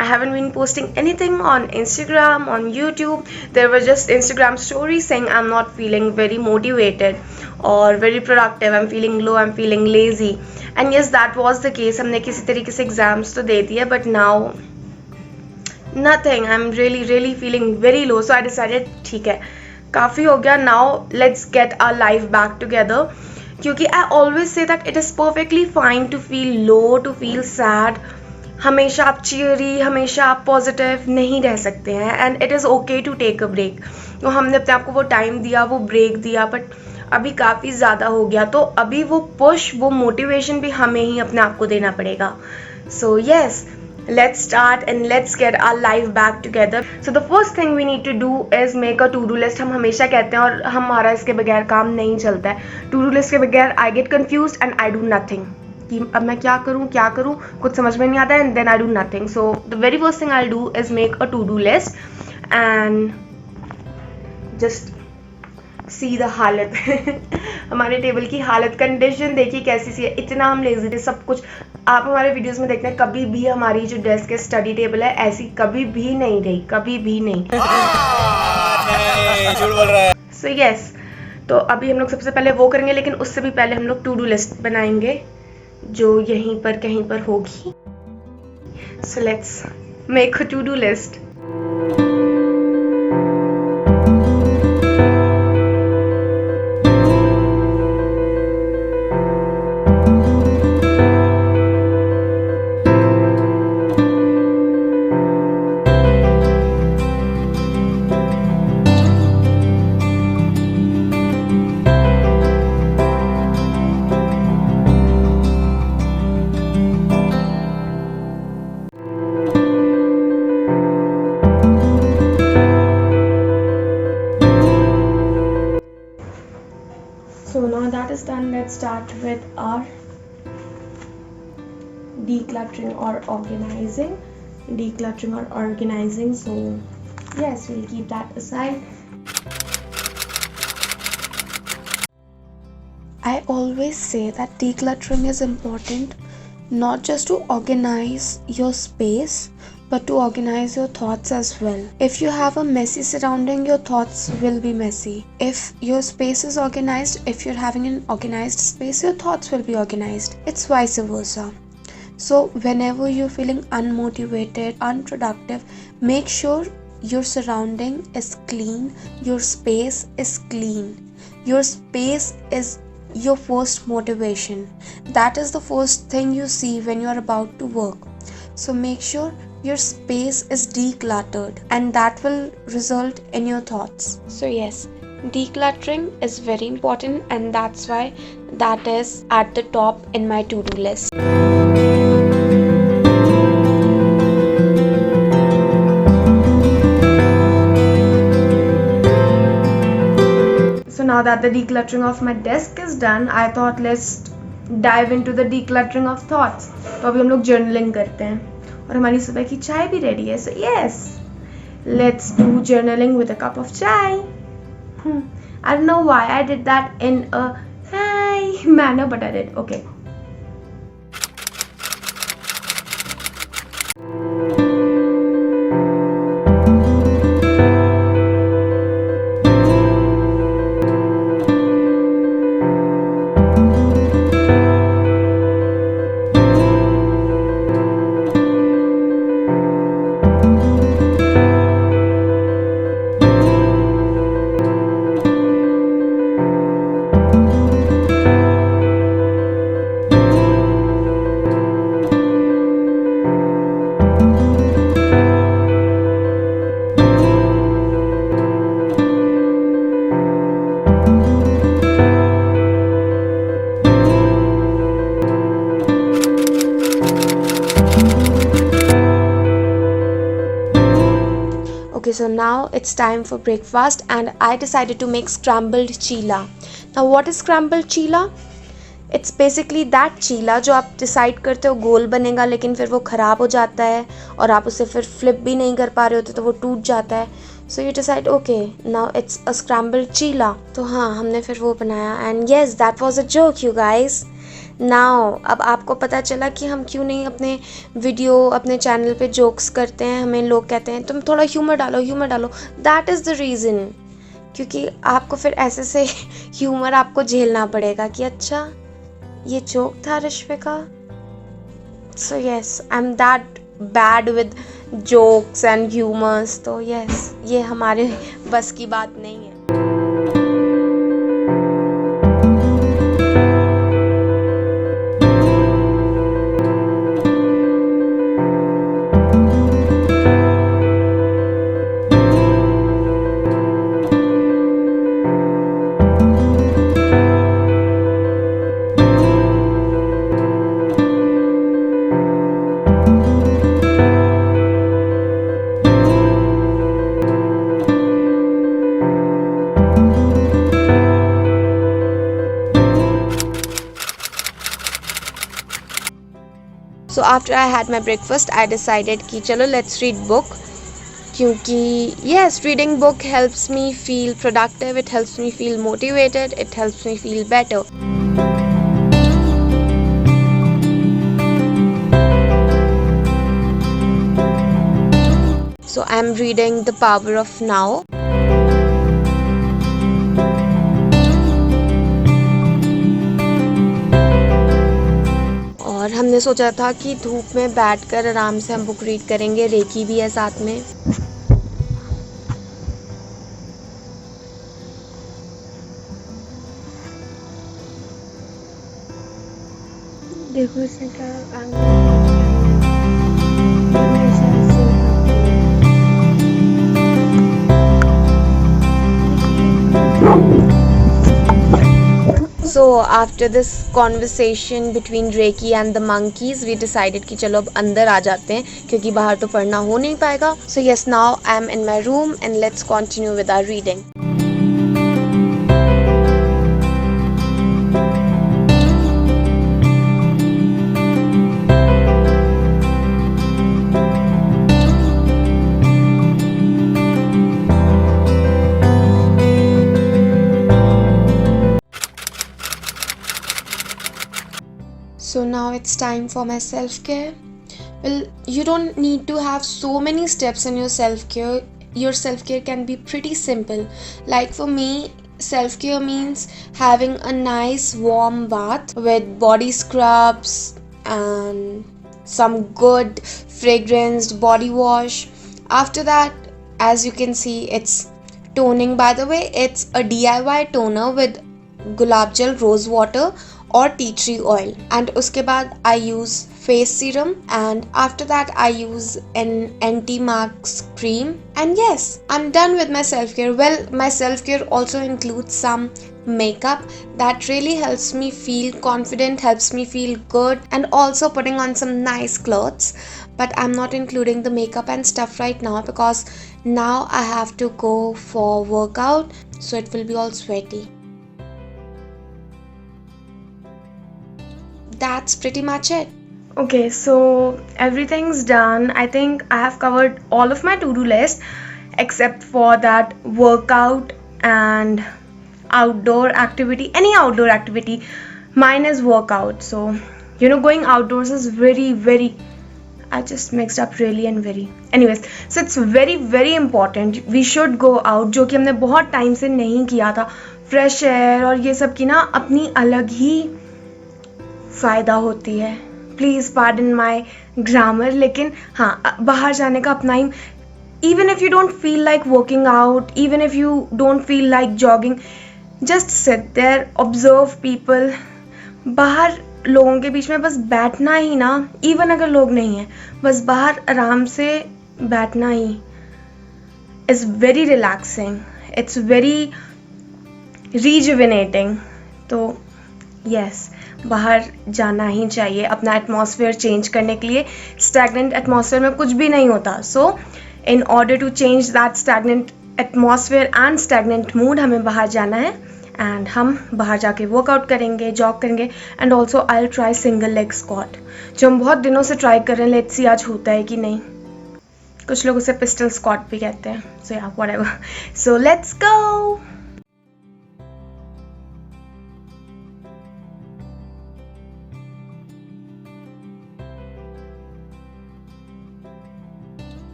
I haven't been posting anything on Instagram, on YouTube. There were just Instagram stories saying I'm not feeling very motivated or very productive. I'm feeling low, I'm feeling lazy. And yes, that was the case. हमने किसी तरीके से exams तो दे दिए, but now nothing. I'm really feeling very low. So I decided ठीक है, काफ़ी हो गया. Now let's get our life back together. क्योंकि I always say that it is perfectly fine to feel low, to feel sad. हमेशा आप चीयरी, हमेशा आप पॉजिटिव नहीं रह सकते हैं. And it is okay to take a break. तो हमने अपने आप को वो टाइम दिया, वो ब्रेक दिया, बट अभी काफ़ी ज़्यादा हो गया. तो अभी वो पुश, वो मोटिवेशन भी हमें ही अपने आप को देना पड़ेगा. So yes, let's start and let's get our life back together. So the first thing we need to do is make a to-do list. हम हमेशा कहते हैं और हमारा इसके बगैर काम नहीं चलता है. To-do list के बगैर I get confused and I do nothing. कि अब मैं क्या करूँ, कुछ समझ में नहीं आता है, and then I do nothing. So the very first thing I'll do is make a to-do list and just see the हालत. हमारे टेबल की हालत, कंडीशन देखिए कैसी सी है. इतना हम लेजी थे, सब कुछ आप हमारे वीडियोस में देखते हैं. कभी भी हमारी जो डेस्क है, स्टडी टेबल है, ऐसी कभी भी नहीं रही, कभी भी नहीं. झूठ बोल रहा है. सो यस, तो अभी हम लोग सबसे पहले वो करेंगे, लेकिन उससे भी पहले हम लोग टू डू लिस्ट बनाएंगे जो यहीं पर कहीं पर होगी. So let's make a to do list. So now that is done, let's start with our decluttering or organizing. So yes, we'll keep that aside. I always say that decluttering is important, not just to organize your space, but to organize your thoughts as well. If you have a messy surrounding, your thoughts will be messy. If your space is organized, if you're having an organized space, your thoughts will be organized. It's vice versa. So whenever you're feeling unmotivated, unproductive, make sure your surrounding is clean, your space is clean. Your space is your first motivation. That is the first thing you see when you're about to work. So make sure your space is decluttered, and that will result in your thoughts. So yes, decluttering is very important, and that's why that is at the top in my to-do list. So now that the decluttering of my desk is done, I thought let's dive into the decluttering of thoughts. तो अभी हम लोग journaling करते हैं और हमारी सुबह की चाय भी रेडी है. So yes, let's do journaling with a cup of chai. I don't know why I did that in a hi manner, but I did. Okay. Okay, so now it's time for breakfast and I decided to make scrambled chila. Now what is scrambled chila? It's basically that chila जो आप decide करते हो गोल बनेगा लेकिन फिर वो ख़राब हो जाता है और आप उसे फिर फ्लिप भी नहीं कर पा रहे होते तो वो टूट जाता है. So you decide okay now it's a scrambled chila. तो हाँ हमने फिर वो बनाया and yes that was a joke you guys. Now अब आपको पता चला कि हम क्यों नहीं अपने वीडियो अपने चैनल पे जोक्स करते हैं। हमें लोग कहते हैं तुम थोड़ा ह्यूमर डालो, दैट इज़ द रीज़न। क्योंकि आपको फिर ऐसे से ह्यूमर आपको झेलना पड़ेगा कि अच्छा ये जोक था Rishvika. So yes, I am that bad with jokes and humours. तो यस, ये हमारे बस की बात नहीं है। So after I had my breakfast, I decided कि चलो let's read book, क्योंकि yes, reading book helps me feel productive, it helps me feel motivated, it helps me feel better. So I'm reading The Power of Now. और हमने सोचा था कि धूप में बैठकर आराम से हम बुक रीड करेंगे। रेकी भी है साथ में। देखो इसने क्या So after this conversation between Reiki and the monkeys, we decided कि चलो अब अंदर आ जाते हैं, क्योंकि बाहर तो पढ़ना हो नहीं पाएगा. So yes, now I am in my room and let's continue with our reading. So now it's time for my self-care. Well, you don't need to have so many steps in your self-care. Your self-care can be pretty simple. Like for me, self-care means having a nice warm bath with body scrubs and some good fragranced body wash. After that, as you can see, it's toning. By the way, it's a DIY toner with gulab jal, rose water और tea tree oil. And उसके बाद I use face serum and after that I use an anti marks cream and yes, I'm done with my self-care. Well, my self-care also includes some makeup that really helps me feel confident, helps me feel good, and also putting on some nice clothes. But I'm not including the makeup and stuff right now because now I have to go for workout, so it will be all sweaty. That's pretty much it. Okay, so everything's done. I think I have covered all of my to-do list except for that workout and outdoor activity. Any outdoor activity. Mine is workout. So, going outdoors is very, I just mixed up really and very. Anyways, so it's very, very important. We should go out, जो कि हमने बहुत time से नहीं किया था. Fresh air और ये सब की ना अपनी अलग ही फ़ायदा होती है. प्लीज़ पार्डन माई ग्रामर, लेकिन हाँ, बाहर जाने का अपना ही. Even if you don't feel like working out, even if you don't feel like jogging, just sit there, observe people. बाहर लोगों के बीच में बस बैठना ही ना, इवन अगर लोग नहीं हैं, बस बाहर आराम से बैठना he is very relaxing. It's very rejuvenating. तो यस, बाहर जाना ही चाहिए अपना एटमॉस्फेयर चेंज करने के लिए. स्टैगनेंट एटमॉस्फेयर में कुछ भी नहीं होता. So in order to change that stagnant atmosphere and stagnant mood, हमें बाहर जाना है. एंड हम बाहर जाके वर्कआउट करेंगे, जॉग करेंगे. And also I will try single leg squat, जो हम बहुत दिनों से ट्राई कर रहे हैं. लेट्स सी आज होता है कि नहीं. कुछ लोग उसे पिस्टल स्क्वाट भी कहते हैं. सो या whatever. So let's go.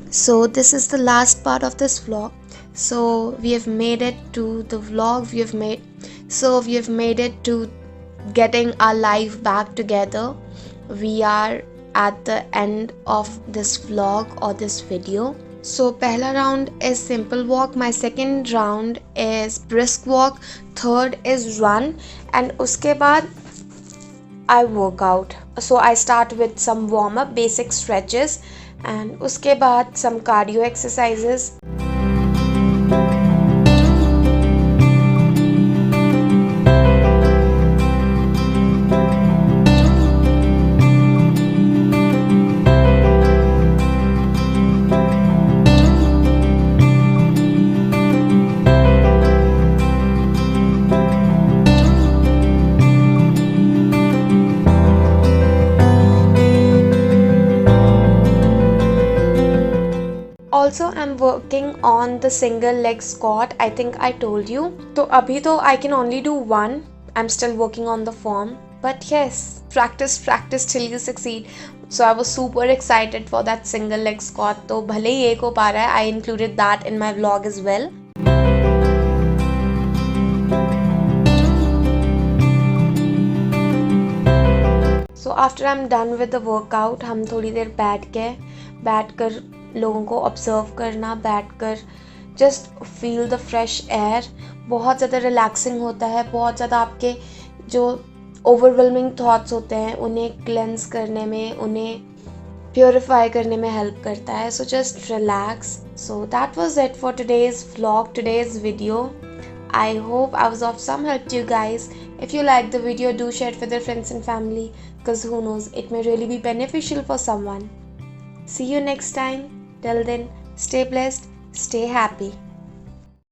So this is the last part of this vlog. So we have made it to the vlog we have made it to getting our life back together. We are at the end of this vlog or this video. So pehla round is simple walk, my second round is brisk walk, third is run, and uske baad I work out. So I start with some warm up basic stretches and uske baad some cardio exercises. Also I'm working on the single leg squat. I think I told you. So abhi to I can only do one. I'm still working on the form. But yes, practice till you succeed. So I was super excited for that single leg squat. तो भले ही एक हो पा रहा है, I included that in my vlog as well. So after I'm done with the workout, हम थोड़ी देर बैठ कर लोगों को ऑब्जर्व करना, बैठकर just feel the fresh air बहुत ज़्यादा रिलैक्सिंग होता है. बहुत ज़्यादा आपके जो ओवरवेलमिंग थॉट्स होते हैं उन्हें क्लेंस करने में, उन्हें प्योरीफाई करने में हेल्प करता है. So just relax. So that was it for today's vlog, today's video. I hope I was of some help to you guys. If you like the video, do share it with your friends and family, because who knows, it may really be beneficial for someone. See you next time. Till then, stay blessed, stay happy.